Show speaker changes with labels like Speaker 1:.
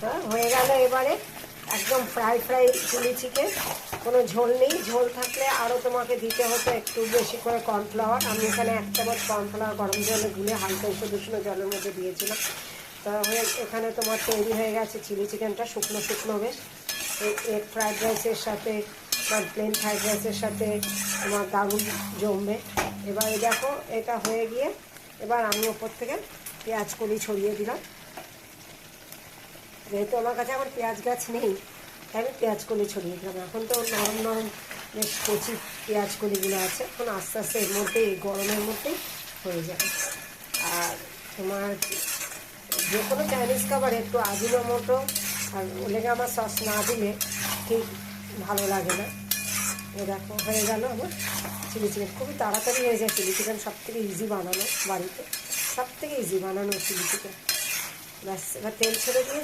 Speaker 1: হ্যাঁ, হয়ে গেল। এবারে একদম ফ্রাই চিলি চিকেন, কোনো ঝোল নেই। ঝোল থাকলে আরও তোমাকে দিতে হতো একটু বেশি করে কর্নফ্লাওয়ার। আমি এখানে 1 চামচ কর্নফ্লাওয়ার গরম জলে গুলে হালকা উষ্ণ জলের মধ্যে দিয়েছিলাম। তাহলে এখানে তোমার তৈরি হয়ে গেছে চিলি চিকেনটা, শুকনো শুকনো বেশ। এই এগ ফ্রাইড রাইসের সাথে বা প্লেন ফ্রাইড রাইসের সাথে তোমার দারুণ জমবে। এবারে দেখো এটা হয়ে গিয়ে এবার আমি ওপর থেকে পেঁয়াজ কলি ছড়িয়ে দিলাম। যেহেতু আমার কাছে এখন পেঁয়াজ গাছ নেই, তাই আমি পেঁয়াজ কলি ছড়িয়ে দিলাম। এখন তো নরম নরম বেশ কচি পেঁয়াজ কলিগুলো আছে, এখন আস্তে আস্তে এর মধ্যে এই গরমের মধ্যেই হয়ে যাবে। আর তোমার যে কোনো চাইনিজ খাবারে একটু আজিনোমোটো আর ওলেগামা সস না দিলে ঠিক ভালো লাগে না। এ দেখো হয়ে গেল আমার চিলি চিকেন। খুবই তাড়াতাড়ি হয়ে যায় চিলি চিকেন, সবথেকে ইজি বানানো, বাড়িতে সবথেকে ইজি বানানো চিলি চিকেন। ব্যাস, এবার তেল ছেড়ে দিয়ে